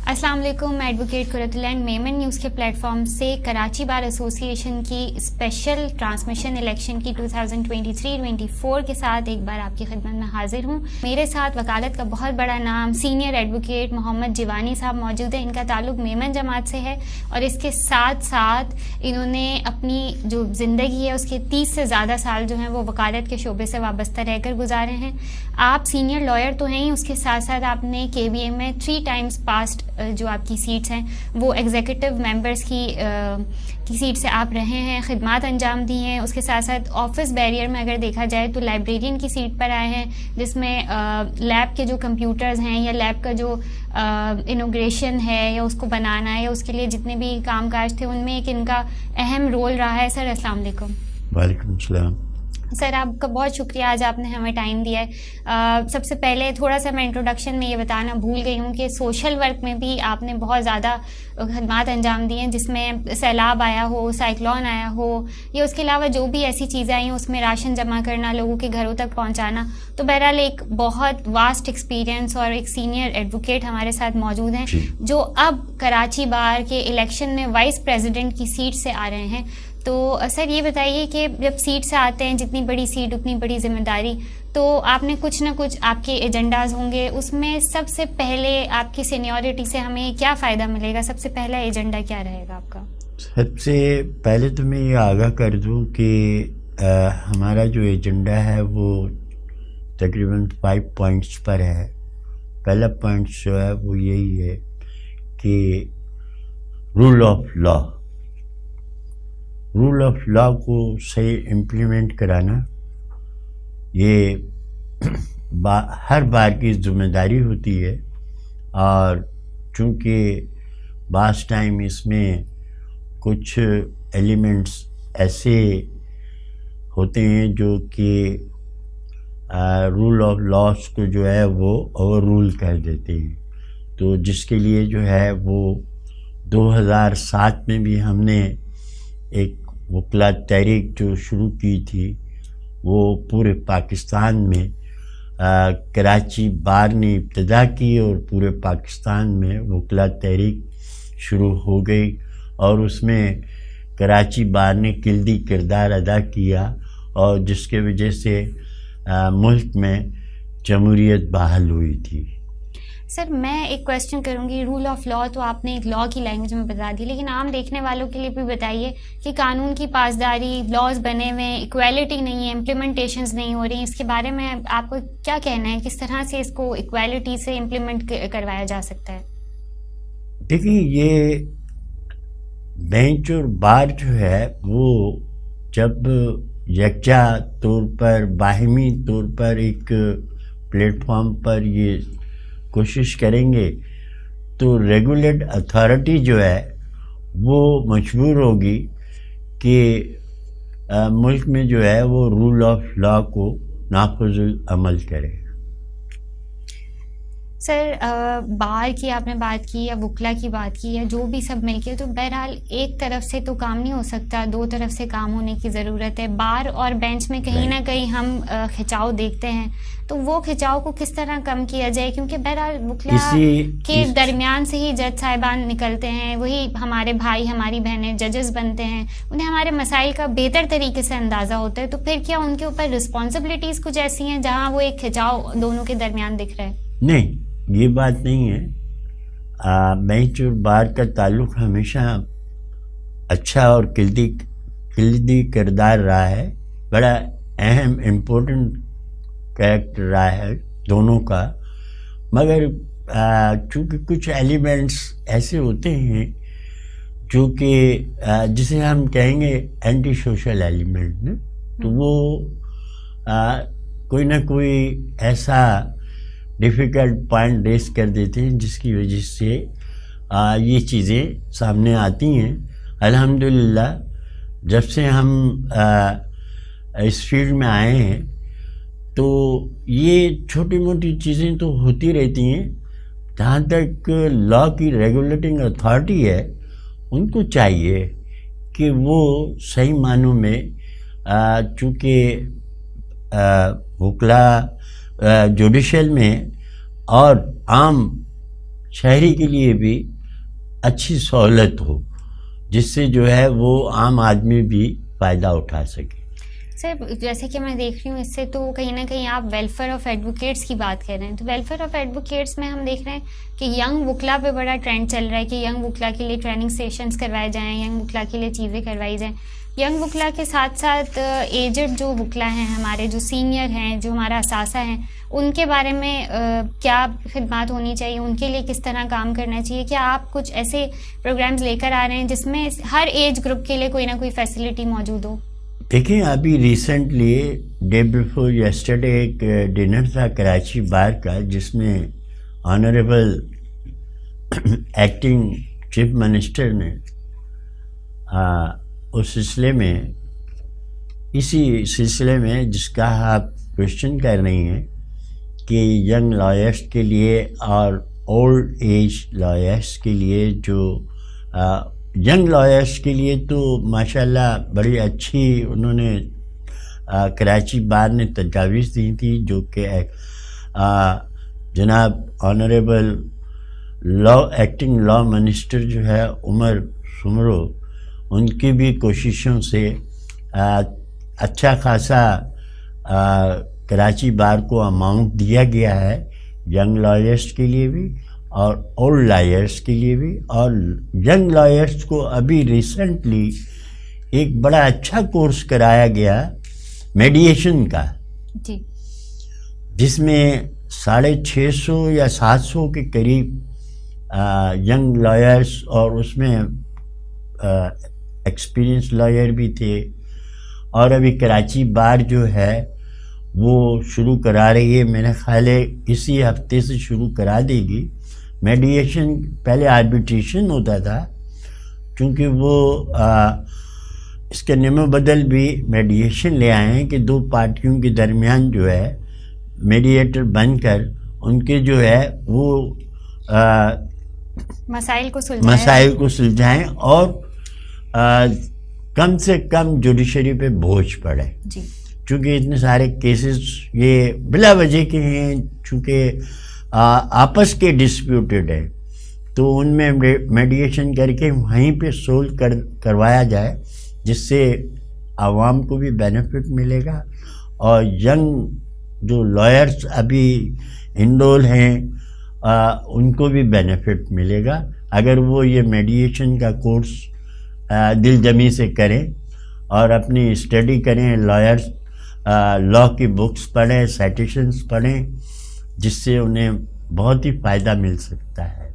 السلام علیکم. میں ایڈوکیٹ قرۃ العین میمن نیوز کے پلیٹ فارم سے کراچی بار ایسوسی ایشن کی اسپیشل ٹرانسمیشن الیکشن کی 2023-24 کے ساتھ ایک بار آپ کی خدمت میں حاضر ہوں. میرے ساتھ وکالت کا بہت بڑا نام سینئر ایڈوکیٹ محمد جیوانی صاحب موجود ہیں. ان کا تعلق میمن جماعت سے ہے اور اس کے ساتھ ساتھ انہوں نے اپنی جو زندگی ہے اس کے 30 سے زیادہ سال جو ہیں وہ وکالت کے شعبے سے وابستہ رہ کر گزارے ہیں. آپ سینئر لائر تو ہیں ہی، اس کے ساتھ ساتھ آپ نے KBA میں 3 ٹائمز پاسڈ جو آپ کی سیٹس ہیں وہ ایگزیکٹو ممبرس کی سیٹ سے آپ رہے ہیں، خدمات انجام دی ہیں. اس کے ساتھ ساتھ آفس بیریئر میں اگر دیکھا جائے تو لائبریرین کی سیٹ پر آئے ہیں، جس میں لیب کے جو کمپیوٹرز ہیں یا لیب کا جو انوگریشن ہے یا اس کو بنانا ہے یا اس کے لیے جتنے بھی کام کاج تھے ان میں ایک ان کا اہم رول رہا ہے. سر السلام علیکم. وعلیکم السلام. سر آپ کا بہت شکریہ، آج آپ نے ہمیں ٹائم دیا ہے. سب سے پہلے تھوڑا سا میں انٹروڈکشن میں یہ بتانا بھول گئی ہوں کہ سوشل ورک میں بھی آپ نے بہت زیادہ خدمات انجام دی ہیں، جس میں سیلاب آیا ہو، سائیکلون آیا ہو یا اس کے علاوہ جو بھی ایسی چیزیں آئی ہیں اس میں راشن جمع کرنا، لوگوں کے گھروں تک پہنچانا. تو بہرحال ایک بہت واسٹ ایکسپیرینس اور ایک سینئر ایڈوکیٹ ہمارے ساتھ موجود ہیں جو اب کراچی بار کے الیکشن میں وائس پریزیڈنٹ کی سیٹ سے آ رہے ہیں. تو سر یہ بتائیے کہ جب سیٹ سے آتے ہیں، جتنی بڑی سیٹ اتنی بڑی ذمہ داری، تو آپ نے کچھ نہ کچھ آپ کے ایجنڈاز ہوں گے. اس میں سب سے پہلے آپ کی سینیورٹی سے ہمیں کیا فائدہ ملے گا؟ سب سے پہلا ایجنڈا کیا رہے گا آپ کا؟ سب سے پہلے تو میں یہ آگاہ کر دوں کہ ہمارا جو ایجنڈا ہے وہ تقریباً 5 پوائنٹس پر ہے. پہلا پوائنٹ جو ہے وہ یہی ہے کہ رول آف لا کو صحیح امپلیمنٹ کرانا، یہ ہر بار کی ذمہ داری ہوتی ہے. اور چونکہ بعض ٹائم اس میں کچھ ایلیمنٹس ایسے ہوتے ہیں جو کہ رول آف لاس کو جو ہے وہ اوور رول کر دیتے ہیں. تو جس کے لیے جو ہے وہ 2007 میں بھی ہم نے ایک وکلا تحریک جو شروع کی تھی، وہ پورے پاکستان میں کراچی بار نے ابتدا کی اور پورے پاکستان میں وکلا تحریک شروع ہو گئی اور اس میں کراچی بار نے کلیدی کردار ادا کیا اور جس کی وجہ سے ملک میں جمہوریت بحال ہوئی تھی. سر میں ایک کویسچن کروں گی. رول آف لا تو آپ نے ایک لا کی لینگویج میں بتا دی، لیکن عام دیکھنے والوں کے لیے بھی بتائیے کہ قانون کی پاسداری، لاز بنے ہوئے، ایکویلٹی نہیں ہے، امپلیمنٹیشنز نہیں ہو رہی، اس کے بارے میں آپ کو کیا کہنا ہے؟ کس طرح سے اس کو ایکویلٹی سے امپلیمنٹ کروایا جا سکتا ہے؟ دیکھیں، یہ بینچ اور بار جو ہے وہ جب یکجا طور پر باہمی طور پر ایک پلیٹ فارم پر یہ کوشش کریں گے تو ریگولیٹ اتھارٹی جو ہے وہ مجبور ہوگی کہ ملک میں جو ہے وہ رول آف لا کو نافذ العمل کرے. سر بار کی آپ نے بات کی یا وکلا کی بات کی یا جو بھی سب مل کے، تو بہرحال ایک طرف سے تو کام نہیں ہو سکتا، 2 طرف سے کام ہونے کی ضرورت ہے. بار اور بینچ میں کہیں نہ کہیں ہم کھچاؤ دیکھتے ہیں، تو وہ کھچاؤ کو کس طرح کم کیا جائے؟ کیونکہ بہرحال وکلا کے درمیان سے ہی جج صاحبان نکلتے ہیں، وہی ہمارے بھائی ہماری بہنیں ججز بنتے ہیں، انہیں ہمارے مسائل کا بہتر طریقے سے اندازہ ہوتا ہے. تو پھر کیا ان کے اوپر رسپانسبلٹیز کچھ ایسی ہیں جہاں وہ ایک کھچاؤ دونوں کے درمیان دکھ رہا ہے؟ نہیں، یہ بات نہیں ہے. بینچ اور بار کا تعلق ہمیشہ اچھا اور کلیدی کردار رہا ہے، بڑا اہم امپورٹنٹ کریکٹر رہا ہے دونوں کا. مگر چونکہ کچھ ایلیمنٹس ایسے ہوتے ہیں جو کہ جسے ہم کہیں گے اینٹی سوشل ایلیمنٹ، تو وہ کوئی نہ کوئی ایسا ڈیفیکلٹ پوائنٹ ریز کر دیتے ہیں جس کی وجہ سے یہ چیزیں سامنے آتی ہیں. الحمدللہ جب سے ہم اس فیلڈ میں آئے ہیں تو یہ چھوٹی موٹی چیزیں تو ہوتی رہتی ہیں. جہاں تک لا کی ریگولیٹنگ اتھارٹی ہے، ان کو چاہیے کہ وہ صحیح معنوں میں چونکہ وکلا جوڈیشل میں اور عام شہری کے لیے بھی اچھی سہولت ہو، جس سے جو ہے وہ عام آدمی بھی فائدہ اٹھا سکے. سر جیسے کہ میں دیکھ رہی ہوں اس سے تو کہیں نہ کہیں آپ ویلفیئر آف ایڈوکیٹس کی بات کر رہے ہیں، تو ویلفیئر آف ایڈوکیٹس میں ہم دیکھ رہے ہیں کہ ینگ وکلا پہ بڑا ٹرینڈ چل رہا ہے کہ ینگ وکلا کے لیے ٹریننگ سیشنز کروائے جائیں، ینگ وکلا کے لیے چیزیں کروائی جائیں. ینگ وکلا کے ساتھ ساتھ ایجڈ جو وکلا ہیں ہمارے، جو سینئر ہیں، جو ہمارا اثاثہ ہیں، ان کے بارے میں کیا خدمات ہونی چاہیے، ان کے لیے کس طرح کام کرنا چاہیے؟ کیا آپ کچھ ایسے پروگرامز لے کر آ رہے ہیں جس میں ہر ایج گروپ کے لیے کوئی نہ کوئی فیسلٹی موجود ہو؟ دیکھیں، ابھی ریسنٹلی ڈے بیفور یسٹرڈے ایک ڈنر تھا کراچی بار کا، جس میں آنریبل ایکٹنگ چیف منسٹر نے اس سلسلے میں، اسی سلسلے میں جس کا آپ کوشچن کر رہی ہیں کہ ینگ لائرس کے لیے اور اولڈ ایج لائرس کے لیے، جو ینگ لائرس کے لیے تو ماشاءاللہ بڑی اچھی انہوں نے کراچی بار نے تجاویز دی تھی، جو کہ جناب آنریبل ایکٹنگ لا منسٹر جو ہے عمر سمرو، ان کی بھی کوششوں سے اچھا خاصا کراچی بار کو اماؤنٹ دیا گیا ہے، ینگ لائرس کے لیے بھی اور اولڈ لائرس کے لیے بھی. اور ینگ لائرس کو ابھی ریسنٹلی ایک بڑا اچھا کورس کرایا گیا میڈیشن کا، جی، جس میں 650 یا 700 کے قریب ینگ لائرس اور اس میں ایکسپیرئنس لائر بھی تھے. اور ابھی کراچی بار جو ہے وہ شروع کرا رہی ہے، میرا خیال ہے اسی ہفتے سے شروع کرا دے گی میڈیشن. پہلے آربیٹریشن ہوتا تھا، چونکہ وہ اس کے نیم و بدل بھی میڈیشن لے آئے ہیں کہ دو پارٹیوں کے درمیان جو ہے میڈیٹر بن کر ان کے جو ہے وہ مسائل کو سلجھائیں اور کم سے کم جوڈیشری پہ بوجھ پڑے. جی، چونکہ اتنے سارے کیسز یہ بلا وجہ کے ہیں، چونکہ آپس کے ڈسپیوٹیڈ ہے، تو ان میں میڈیشن کر کے وہیں پہ سولو کروایا جائے، جس سے عوام کو بھی بینیفٹ ملے گا اور ینگ جو لائرس ابھی انرول ہیں ان کو بھی بینیفٹ ملے گا اگر وہ یہ میڈیشن کا کورس دل جمی سے کریں اور اپنی اسٹڈی کریں، لائرس لا کی بکس پڑھیں، سائٹیشنز پڑھیں، جس سے انہیں بہت ہی فائدہ مل سکتا ہے.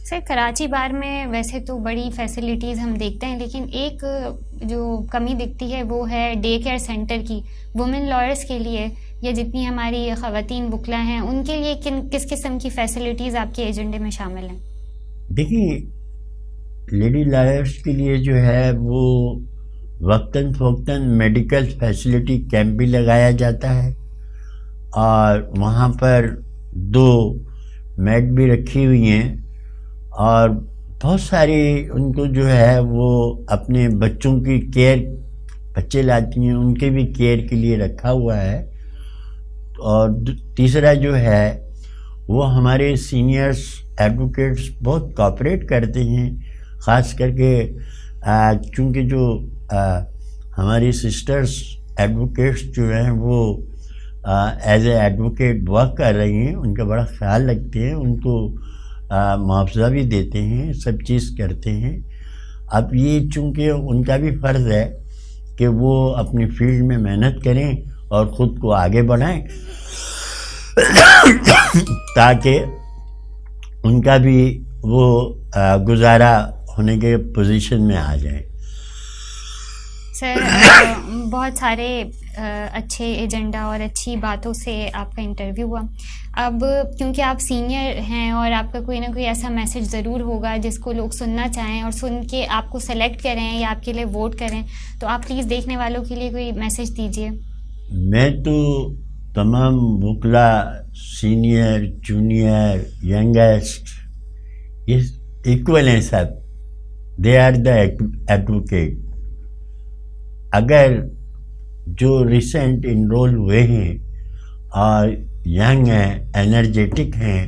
سر کراچی بار میں ویسے تو بڑی فیسلٹیز ہم دیکھتے ہیں، لیکن ایک جو کمی دکھتی ہے وہ ہے ڈے کیئر سینٹر کی. وومن لائرس کے لیے یا جتنی ہماری خواتین وکلا ہیں ان کے لیے کس قسم کی فیسلٹیز آپ کے ایجنڈے میں شامل ہیں؟ دیکھیے، لیڈی لائرس کے لیے جو ہے وہ وقتاً فوقتاً میڈیکل فیسلٹی کیمپ بھی لگایا جاتا ہے اور وہاں پر 2 میڈ بھی رکھی ہوئی ہیں اور بہت ساری ان کو جو ہے وہ اپنے بچوں کی کیئر، بچے لاتی ہیں ان کے بھی کیئر کے لیے رکھا ہوا ہے. اور تیسرا جو ہے وہ ہمارے سینئرس ایڈوکیٹس بہت کوآپریٹ کرتے ہیں، خاص کر کے چونکہ جو ہماری سسٹرس ایڈوکیٹس جو ہیں وہ ایز اے ایڈوکیٹ ورک کر رہی ہیں، ان کا بڑا خیال رکھتے ہیں، ان کو معاوضہ بھی دیتے ہیں، سب چیز کرتے ہیں. اب یہ چونکہ ان کا بھی فرض ہے کہ وہ اپنی فیلڈ میں محنت کریں اور خود کو آگے بڑھائیں تاکہ ان کا بھی وہ گزارا ہونے کے پوزیشن میں آ جائیں. سر بہت سارے اچھے ایجنڈا اور اچھی باتوں سے آپ کا انٹرویو ہوا. اب کیونکہ آپ سینئر ہیں اور آپ کا کوئی نہ کوئی ایسا میسج ضرور ہوگا جس کو لوگ سننا چاہیں اور سن کے آپ کو سلیکٹ کریں یا آپ کے لیے ووٹ کریں، تو آپ پلیز دیکھنے والوں کے لیے کوئی میسج دیجیے. میں تو تمام وکلا، سینئر، جونیئر، ینگسٹ، یہ ایکول ہیں سب، دے آر دا ایڈوکیٹ. اگر جو ریسنٹ انرول ہوئے ہیں اور ینگ ہیں، انرجیٹک ہیں،